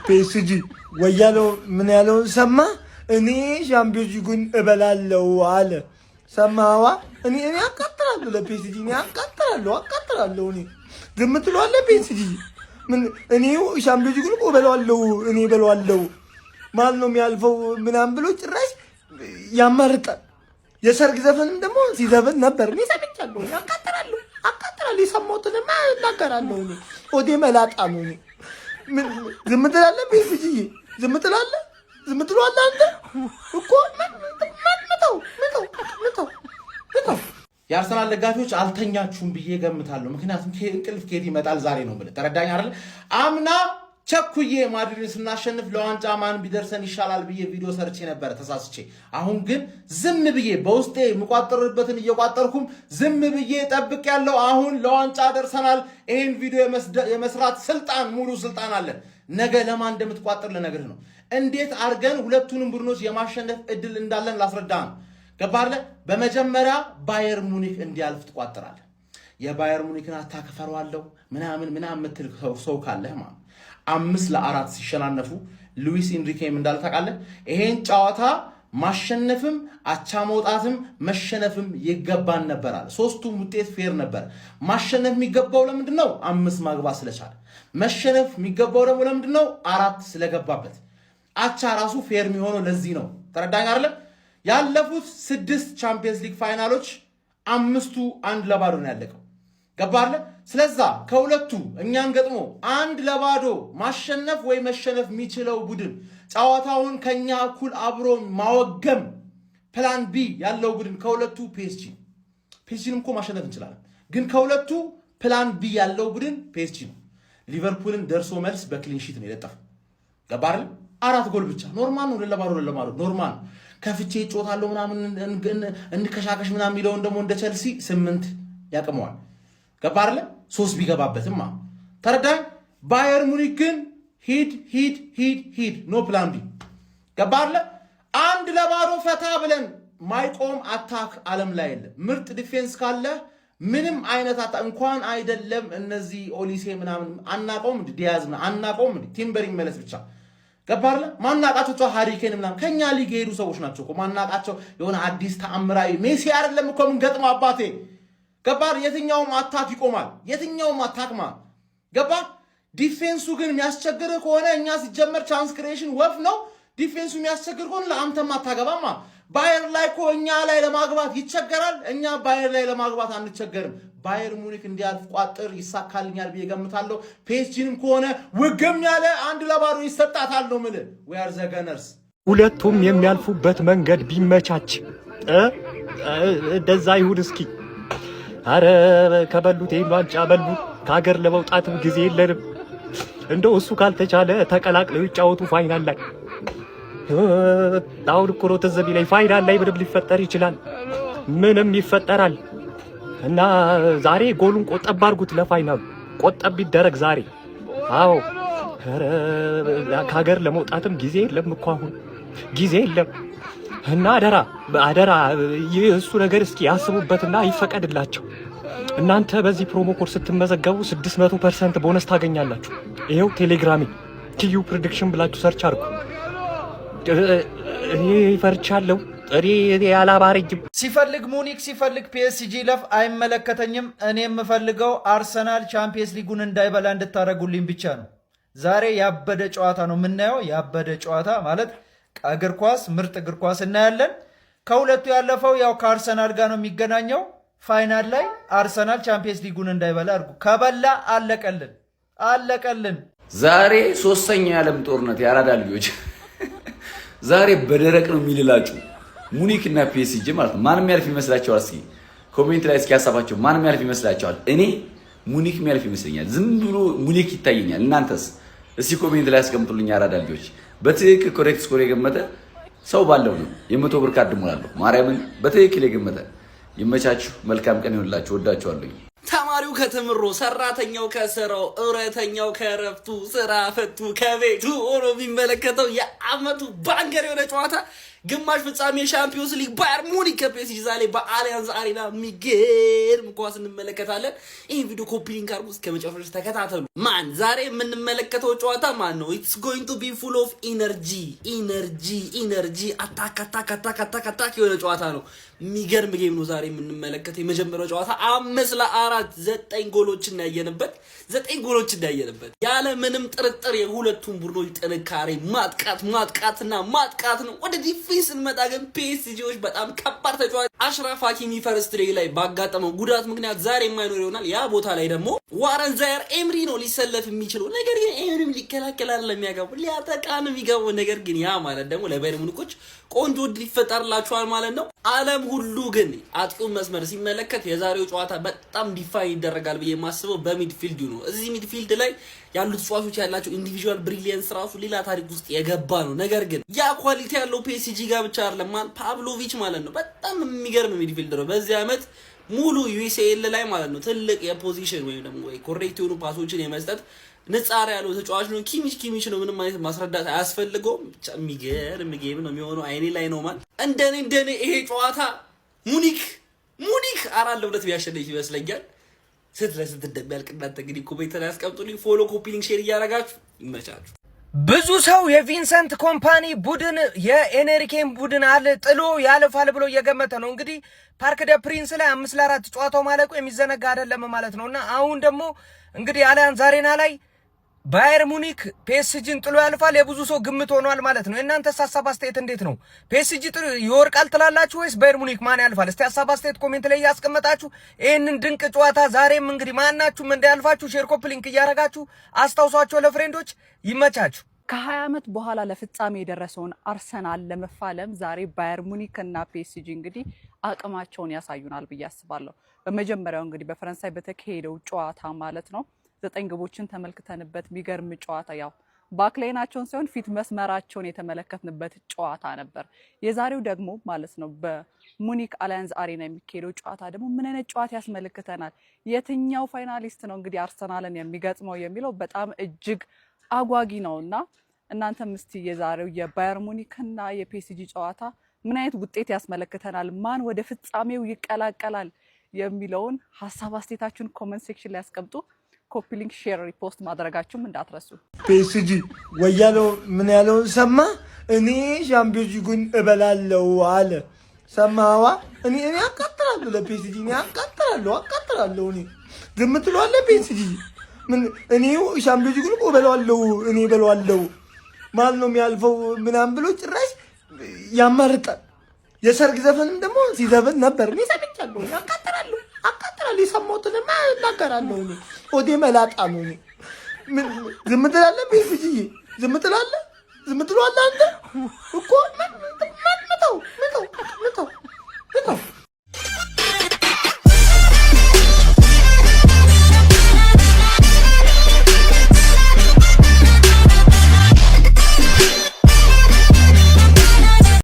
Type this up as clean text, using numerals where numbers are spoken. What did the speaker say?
ፒኤስጂ ወያለው ምን ያለውን ሰማ እኔ ሻምፒዮንስ ሊጉን እበላለሁ አለ ሰማዋ እኔ አቃጥላለሁ ለፒኤስጂ እኔ አቃጥላለሁ እኔ ዝም ትለዋለህ ፒኤስጂ ምን እኔ ሻምፒዮንስ ሊጉን እበላለሁ ማን ነው የሚያልፈው ምናምን ብሎ ጭራሽ ያማርጣል የሰርግ ዘፈንም ደግሞ ሲዘፈን ነበር እኔ ሰምቻለሁ አቃጥላለሁ የሰማሁትንማ እናገራለሁ እኔ ኦዴ መላጣ ነው እኔ ምን ዝም ትላለህ ፒኤስጂ ዝም ትላለህ አንተ እኮ ምተው የአርሰናል ደጋፊዎች አልተኛችሁም ብዬ ገምታለሁ። ምክንያቱም እንቅልፍ ከየት ይመጣል ዛሬ ነው ብለህ ተረዳኝ አይደል? አምና ቸኩዬ ማድሪድን ስናሸንፍ ለዋንጫ ማን ቢደርሰን ይሻላል ብዬ ቪዲዮ ሰርቼ ነበር ተሳስቼ። አሁን ግን ዝም ብዬ በውስጤ የምቋጠርበትን እየቋጠርኩም ዝም ብዬ ጠብቅ ያለው አሁን ለዋንጫ ደርሰናል። ይሄን ቪዲዮ የመስራት ሙሉ ስልጣን አለን። ነገ ለማን እንደምትቋጠር ልነግርህ ነው። እንዴት አድርገን ሁለቱንም ቡድኖች የማሸነፍ እድል እንዳለን ላስረዳ ነው። ገባለ? በመጀመሪያ ባየር ሙኒክ እንዲያልፍ ትቋጥራለህ። የባየር ሙኒክን አታከፈረዋለሁ ምናምን ምትል ሰው ካለህ ማለት 5-4 ሲሸናነፉ ሉዊስ ኢንሪኬም እንዳለ ታውቃለህ። ይሄን ጨዋታ ማሸነፍም አቻ መውጣትም መሸነፍም ይገባን ነበራል። ሶስቱም ውጤት ፌር ነበር። ማሸነፍ የሚገባው ለምንድነው? 5 ማግባት ስለቻለ። መሸነፍ የሚገባው ደግሞ ለምንድነው? 4 ስለገባበት። አቻ ራሱ ፌር የሚሆነው ለዚህ ነው። ተረዳኝ አይደል? ያለፉት 6 ቻምፒየንስ ሊግ ፋይናሎች 5ቱ 1-0 ነው ያለቀው። ገባለ? ስለዛ ከሁለቱ እኛን ገጥሞ 1-0 ማሸነፍ ወይ መሸነፍ የሚችለው ቡድን ጨዋታውን ከኛ እኩል አብሮ ማወገም ፕላን ቢ ያለው ቡድን ከሁለቱ ፒኤስጂንም እኮ ማሸነፍ እንችላለን፣ ግን ከሁለቱ ፕላን ቢ ያለው ቡድን ፒኤስጂ ነው። ሊቨርፑልን ደርሶ መልስ በክሊንሺት ነው የለጠፈው። ገባለ? 4 ጎል ብቻ ኖርማል ነው። ለለባዶ ኖርማል ነው። ከፍቼ ጮታለሁ ምናምን እንከሻከሽ ምናምን የሚለውን ደግሞ እንደ ቸልሲ 8 ያቅመዋል። ገባርለ 3 ቢገባበትም ተረዳኝ። ባየር ሙኒክ ግን ሂድ ኖ ፕላን ቢ። ገባርለ 1-0 ፈታ ብለን ማይቆም አታክ ዓለም ላይ የለም። ምርጥ ዲፌንስ ካለ ምንም አይነት እንኳን አይደለም እነዚህ ኦሊሴ ምናምን አናቀውም፣ ዲያዝ አናቀውም፣ ቲምበር ይመለስ ብቻ። ገባርለ ማናቃቸው ሃሪኬን ምናምን ከኛ ሊግ የሄዱ ሰዎች ናቸው እኮ ማናቃቸው። የሆነ አዲስ ተአምራዊ ሜሲ አይደለም እኮ ምን ገጥሞ አባቴ። ገባር የትኛውም አታክ ይቆማል፣ የትኛውም አታክማ። ገባር ዲፌንሱ ግን የሚያስቸግር ከሆነ እኛ ሲጀመር ቻንስ ክሬሽን ወፍ ነው። ዲፌንሱ የሚያስቸግር ከሆነ ለአንተም አታገባማ። ባየር ላይ እኮ እኛ ላይ ለማግባት ይቸገራል፣ እኛ ባየር ላይ ለማግባት አንቸገርም። ባየር ሙኒክ እንዲያልፍ ቋጥር ይሳካልኛል ብዬ ገምታለሁ። ፒኤስጂንም ከሆነ ውግም ያለ 1-0 ይሰጣታል ነው የምልህ። we are the gunners። ሁለቱም የሚያልፉበት መንገድ ቢመቻች እንደዛ ይሁን እስኪ። አረ ከበሉት ዋንጫ በሉ። ከሀገር ለመውጣትም ጊዜ የለንም። እንደው እሱ ካልተቻለ ተቀላቅለው ይጫወቱ ፋይናል ላይ። አሁን እኮ ነው ትዝ ቢለኝ ፋይናል ላይ ምንም ሊፈጠር ይችላል፣ ምንም ይፈጠራል። እና ዛሬ ጎሉን ቆጠብ አድርጉት፣ ለፋይናሉ ቆጠብ ቢደረግ ዛሬ። አዎ ከሀገር ለመውጣትም ጊዜ የለም እኮ አሁን ጊዜ የለም። እና አደራ እሱ ነገር እስኪ ያስቡበትና ይፈቀድላቸው። እናንተ በዚህ ፕሮሞ ኮድ ስትመዘገቡ 600% ቦነስ ታገኛላችሁ። ይሄው ቴሌግራሚ ቲዩ ፕሬዲክሽን ብላችሁ ሰርች አድርጉ። እኔ ፈርቻለሁ። ያላባረጅም ሲፈልግ ሙኒክ ሲፈልግ ፒኤስጂ ለፍ አይመለከተኝም። እኔ የምፈልገው አርሰናል ቻምፒየንስ ሊጉን እንዳይበላ እንድታደርጉልኝ ብቻ ነው። ዛሬ ያበደ ጨዋታ ነው የምናየው። ያበደ ጨዋታ ማለት እግር ኳስ፣ ምርጥ እግር ኳስ እናያለን። ከሁለቱ ያለፈው ያው ከአርሰናል ጋር ነው የሚገናኘው። ፋይናል ላይ አርሰናል ቻምፒየንስ ሊጉን እንዳይበላ አድርጉ። ከበላ አለቀልን። ዛሬ 3ኛ የዓለም ጦርነት ያራዳ ልጆች ዛሬ በደረቅ ነው የሚልላችሁ። ሙኒክ እና ፒኤስጂ ማለት ነው። ማንም ያልፍ ይመስላችኋል? እስኪ ኮሜንት ላይ እስኪ ሀሳባችሁ ማንም ያልፍ ይመስላችኋል? እኔ ሙኒክ የሚያልፍ ይመስለኛል። ዝም ብሎ ሙኒክ ይታየኛል። እናንተስ እስኪ ኮሜንት ላይ አስቀምጡልኝ። አራዳ ልጆች በትክክል ኮሬክት ስኮር የገመተ ሰው ባለው ነው የ100 ብር ካርድ ሞላለሁ። ማርያምን በትክክል የገመተ ይመቻችሁ። መልካም ቀን ይሁንላችሁ። ወዳችኋለሁ። ተማሪው ከትምሮ፣ ሰራተኛው ከስራው፣ እረተኛው ከረፍቱ፣ ስራ ፈቱ ከቤቱ ሆኖ የሚመለከተው የአመቱ ባንገር የሆነ ጨዋታ ግማሽ ፍጻሜ ሻምፒዮንስ ሊግ ባየር ሙኒክ ከፒኤስጂ ዛሬ በአሊያንዝ አሬና የሚገርም ኳስ እንመለከታለን። ይሄን ቪዲዮ ኮፒ ሊንክ አድርጉ እስከ መጨረሻው ተከታተሉ። ማን ዛሬ የምንመለከተው ጨዋታ ማን ነው? ኢትስ ጎይንግ ቱ ቢ ፉል ኦፍ ኢነርጂ አታክ የሆነ ጨዋታ ነው። የሚገርም ጌም ነው ዛሬ የምንመለከተው። የመጀመሪያው ጨዋታ 5-4 9 ጎሎችን ያየንበት ያለ ምንም ጥርጥር የሁለቱም ቡድኖች ጥንካሬ ማጥቃትና ማጥቃት ነው። ወደ ዲፌንስ እንመጣ ግን ፒኤስጂዎች በጣም ከባድ ተጫዋች አሽራፍ ሀኪሚ ፈርስት ሌግ ላይ ባጋጠመው ጉዳት ምክንያት ዛሬ የማይኖር ይሆናል። ያ ቦታ ላይ ደግሞ ዋረን ዛየር ኤምሪ ነው ሊሰለፍ የሚችለው። ነገር ግን ኤምሪም ሊከላከል አይደለም የሚያገባው ሊያጠቃ ነው የሚገባው። ነገር ግን ያ ማለት ደግሞ ለባየር ሙኒኮች ቆንጆ ድል ይፈጠርላቸዋል ማለት ነው። ዓለም ሁሉ ግን አጥቂውን መስመር ሲመለከት የዛሬው ጨዋታ በጣም ዲፋይን ይደረጋል ብዬ የማስበው በሚድፊልዱ ነው። እዚህ ሚድፊልድ ላይ ያሉት ተጫዋቾች ያላቸው ኢንዲቪጁዋል ብሪሊየንስ ራሱ ሌላ ታሪክ ውስጥ የገባ ነው። ነገር ግን ያ ኳሊቲ ያለው ፒኤስጂ ጋር ብቻ አይደለም ፓብሎቪች ማለት ነው በጣም የሚገርም ሚድፊልድ ነው። በዚህ ዓመት ሙሉ ዩሲኤል ላይ ማለት ነው ትልቅ የፖዚሽን ወይም ደግሞ ኮሬክት የሆኑ ፓሶችን የመስጠት ንጻር ያለው ተጫዋች ነው። ኪሚች ነው። ምንም አይነት ማስረዳት አያስፈልገውም። ብቻ የሚገርም ጌም ነው የሚሆነው። አይኔ ላይ ነው ማለት እንደኔ ይሄ ጨዋታ ሙኒክ 4-2 ቢያሸንፍ ይመስለኛል። ለስንት እንደሚያልቅ እናንተ እንግዲህ ኮሜንት ላይ አስቀምጡልኝ። ፎሎ፣ ኮፒ ሊንክ፣ ሼር እያደረጋችሁ ይመቻችሁ። ብዙ ሰው የቪንሰንት ኮምፓኒ ቡድን የኤንሪኬን ቡድን ጥሎ ያልፋል ብሎ እየገመተ ነው። እንግዲህ ፓርክ ደ ፕሪንስ ላይ 5-4 ጨዋታው ማለቁ የሚዘነጋ አይደለም ማለት ነውና አሁን ደግሞ እንግዲህ አሊያንዝ አሬና ላይ ባየር ሙኒክ ፒኤስጂን ጥሎ ያልፋል የብዙ ሰው ግምት ሆኗል ማለት ነው። እናንተ ሐሳብ አስተያየት እንዴት ነው? ፒኤስጂ ጥሎ ይወርቃል ትላላችሁ ወይስ ባየር ሙኒክ ማን ያልፋል? እስቲ ሐሳብ አስተያየት ኮሜንት ላይ ያስቀምጣችሁ። ይሄንን ድንቅ ጨዋታ ዛሬም እንግዲህ ማናችሁም እንዳያልፋችሁ ሼር ኮፒ ሊንክ እያረጋችሁ አስታውሷቸው ለፍሬንዶች። ይመቻችሁ። ከ20 ዓመት በኋላ ለፍጻሜ የደረሰውን አርሰናል ለመፋለም ዛሬ ባየር ሙኒክ እና ፒኤስጂ እንግዲህ አቅማቸውን ያሳዩናል ብዬ አስባለሁ። በመጀመሪያው እንግዲህ በፈረንሳይ በተካሄደው ጨዋታ ማለት ነው 9 ግቦችን ተመልክተንበት የሚገርም ጨዋታ ያው ባክላይናቸውን ሳይሆን ፊት መስመራቸውን የተመለከትንበት ጨዋታ ነበር። የዛሬው ደግሞ ማለት ነው በሙኒክ አሊያንዝ አሬና የሚካሄደው ጨዋታ ደግሞ ምን አይነት ጨዋታ ያስመለክተናል? የትኛው ፋይናሊስት ነው እንግዲህ አርሰናልን የሚገጥመው የሚለው በጣም እጅግ አጓጊ ነውና እናንተም እስቲ የዛሬው የባየር ሙኒክና የፒኤስጂ ጨዋታ ምን አይነት ውጤት ያስመለክተናል? ማን ወደ ፍጻሜው ይቀላቀላል የሚለውን ሐሳብ አስተያየታችሁን ኮሜንት ሴክሽን ላይ አስቀምጡ። ኮፒ ሊንክ፣ ሼር፣ ሪፖስት ማድረጋችሁም እንዳትረሱ። ፒኤስጂ ወያለው ምን ያለውን ሰማ? እኔ ሻምፒዮንስ ሊጉን እበላለሁ አለ። ሰማዋ? እኔ አቃጥላለሁ ለፒኤስጂ እኔ አቃጥላለሁ እኔ ዝም ትለዋለህ ፒኤስጂ ምን እኔ ሻምፒዮንስ ሊጉን እበላለሁ ማን ነው የሚያልፈው ምናምን ብሎ ጭራሽ ያማርጣል። የሰርግ ዘፈንም ደግሞ ሲዘፈን ነበር። እኔ ሰምቻለሁ። አቃጥላለሁ የሰማሁትንማ እናገራለሁ። እኔ ኦዴ መላጣ ነው። እኔ ምን ዝም ትላለህ ፒኤስጂ? ዝም ትላለህ አንተ እኮ